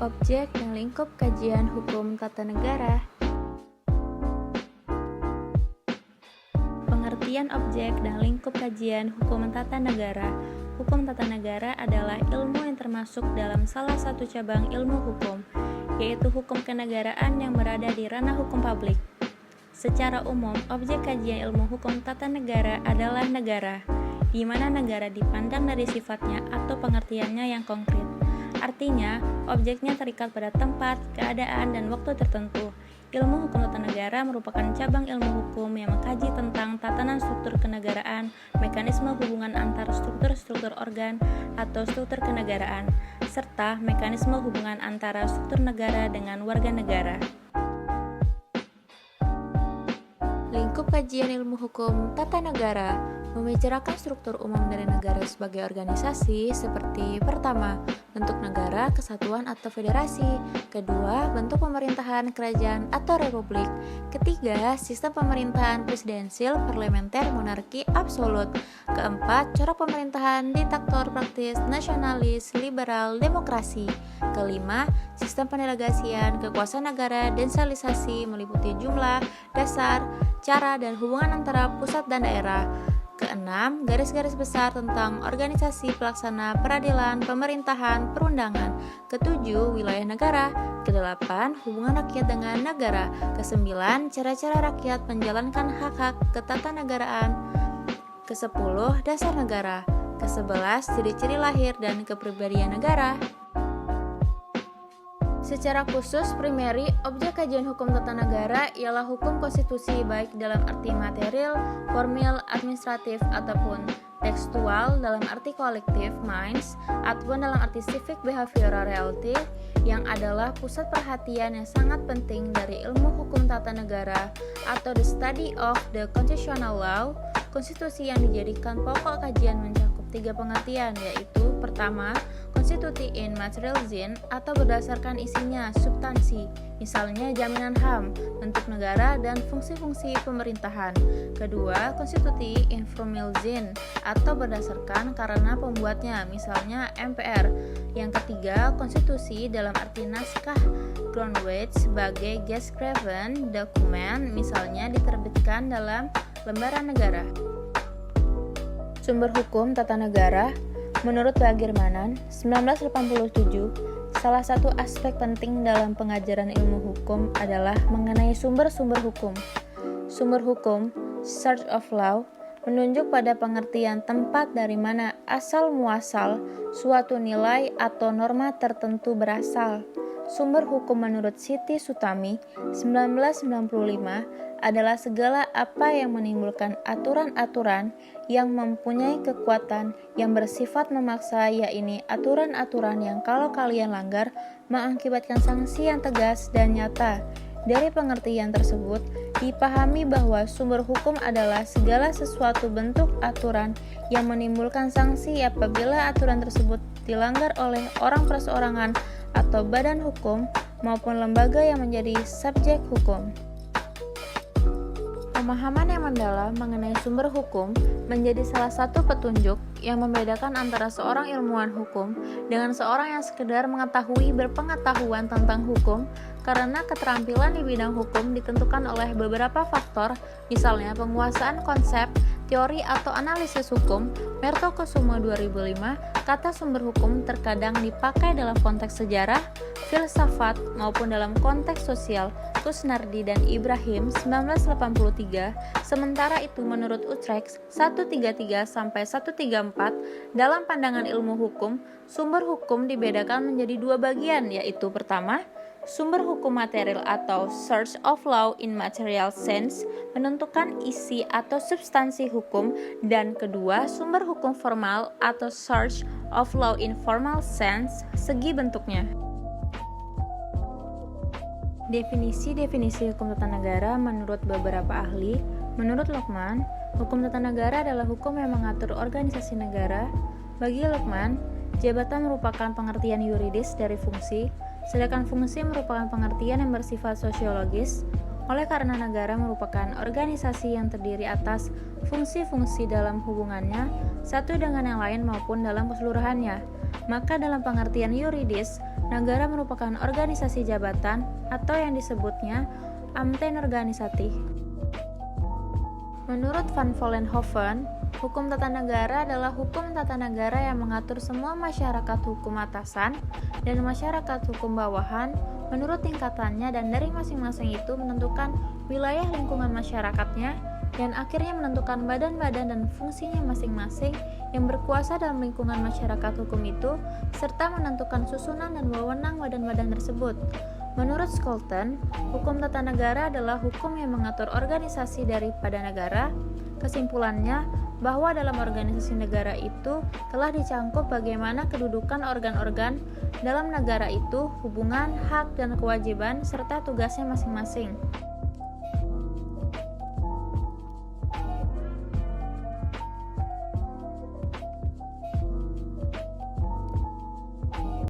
Objek dan lingkup kajian hukum tata negara. Pengertian objek dan lingkup kajian hukum tata negara. Hukum tata negara adalah ilmu yang termasuk dalam salah satu cabang ilmu hukum, yaitu hukum kenegaraan yang berada di ranah hukum publik. Secara umum, objek kajian ilmu hukum tata negara adalah negara, di mana negara dipandang dari sifatnya atau pengertiannya yang konkret. Artinya, objeknya terikat pada tempat, keadaan, dan waktu tertentu. Ilmu hukum tata negara merupakan cabang ilmu hukum yang mengkaji tentang tatanan struktur kenegaraan, mekanisme hubungan antar struktur-struktur organ atau struktur kenegaraan, serta mekanisme hubungan antara struktur negara dengan warga negara. Lingkup kajian ilmu hukum tata negara membicarakan struktur umum dari negara sebagai organisasi seperti pertama, bentuk negara, kesatuan atau federasi, kedua, bentuk pemerintahan kerajaan atau republik, ketiga, sistem pemerintahan presidensil, parlementer, monarki, absolut, keempat, corak pemerintahan diktator praktis, nasionalis, liberal, demokrasi, kelima, sistem pendelegasian, kekuasaan negara, desentralisasi meliputi jumlah, dasar, cara, dan hubungan antara pusat dan daerah. Keenam, garis-garis besar tentang organisasi pelaksana peradilan, pemerintahan, perundangan. Ketujuh, wilayah negara. Kedelapan, hubungan rakyat dengan negara. Kesembilan, cara-cara rakyat menjalankan hak-hak ketatanegaraan. Kesepuluh, dasar negara. Kesebelas, ciri-ciri lahir dan kepribadian negara. Secara khusus, primary, objek kajian hukum tata negara ialah hukum konstitusi baik dalam arti material, formil, administratif, ataupun tekstual dalam arti kolektif, minds, ataupun dalam arti civic behavioral reality, yang adalah pusat perhatian yang sangat penting dari ilmu hukum tata negara atau the study of the constitutional law. Konstitusi yang dijadikan pokok kajian mencakup tiga pengertian, yaitu pertama, konstitusi in material zin atau berdasarkan isinya, substansi, misalnya jaminan HAM, bentuk negara, dan fungsi-fungsi pemerintahan. Kedua, konstitusi in formal zin atau berdasarkan karena pembuatnya, misalnya MPR. Yang ketiga, konstitusi dalam arti naskah groundwork sebagai geskrevene dokumen, misalnya diterbitkan dalam lembaran negara. Sumber hukum tata negara. Menurut Bagirmanan, 1987, salah satu aspek penting dalam pengajaran ilmu hukum adalah mengenai sumber-sumber hukum. Sumber hukum, source of law, menunjuk pada pengertian tempat dari mana asal-muasal suatu nilai atau norma tertentu berasal. Sumber hukum menurut Siti Sutami, 1995, adalah segala apa yang menimbulkan aturan-aturan yang mempunyai kekuatan yang bersifat memaksa, yaitu aturan-aturan yang kalau kalian langgar mengakibatkan sanksi yang tegas dan nyata. Dari pengertian tersebut, dipahami bahwa sumber hukum adalah segala sesuatu bentuk aturan yang menimbulkan sanksi apabila aturan tersebut dilanggar oleh orang perseorangan atau badan hukum maupun lembaga yang menjadi subjek hukum. Pemahaman yang mendalam mengenai sumber hukum menjadi salah satu petunjuk yang membedakan antara seorang ilmuwan hukum dengan seorang yang sekedar mengetahui berpengetahuan tentang hukum, karena keterampilan di bidang hukum ditentukan oleh beberapa faktor, misalnya penguasaan konsep, teori atau analisis hukum. Mertokusumo 2005, kata sumber hukum terkadang dipakai dalam konteks sejarah, filsafat, maupun dalam konteks sosial. Kusnardi dan Ibrahim, 1983. Sementara itu menurut Utrecht 133-134, dalam pandangan ilmu hukum, sumber hukum dibedakan menjadi dua bagian, yaitu pertama, sumber hukum material atau source of law in material sense, menentukan isi atau substansi hukum, dan kedua, sumber hukum formal atau source of law in formal sense, segi bentuknya. Definisi-definisi hukum tata negara menurut beberapa ahli. Menurut Lokman, hukum tata negara adalah hukum yang mengatur organisasi negara. Bagi Lokman, jabatan merupakan pengertian yuridis dari fungsi, sedangkan fungsi merupakan pengertian yang bersifat sosiologis. Oleh karena negara merupakan organisasi yang terdiri atas fungsi-fungsi dalam hubungannya satu dengan yang lain maupun dalam keseluruhannya, maka dalam pengertian yuridis, negara merupakan organisasi jabatan atau yang disebutnya Amten Organisatie. Menurut Van Vollenhoven, hukum tata negara adalah hukum tata negara yang mengatur semua masyarakat hukum atasan dan masyarakat hukum bawahan menurut tingkatannya dan dari masing-masing itu menentukan wilayah lingkungan masyarakatnya dan akhirnya menentukan badan-badan dan fungsinya masing-masing yang berkuasa dalam lingkungan masyarakat hukum itu serta menentukan susunan dan wewenang badan-badan tersebut. Menurut Scholten, hukum tata negara adalah hukum yang mengatur organisasi daripada negara. Kesimpulannya, bahwa dalam organisasi negara itu telah dicangkup bagaimana kedudukan organ-organ dalam negara itu, hubungan, hak, dan kewajiban, serta tugasnya masing-masing.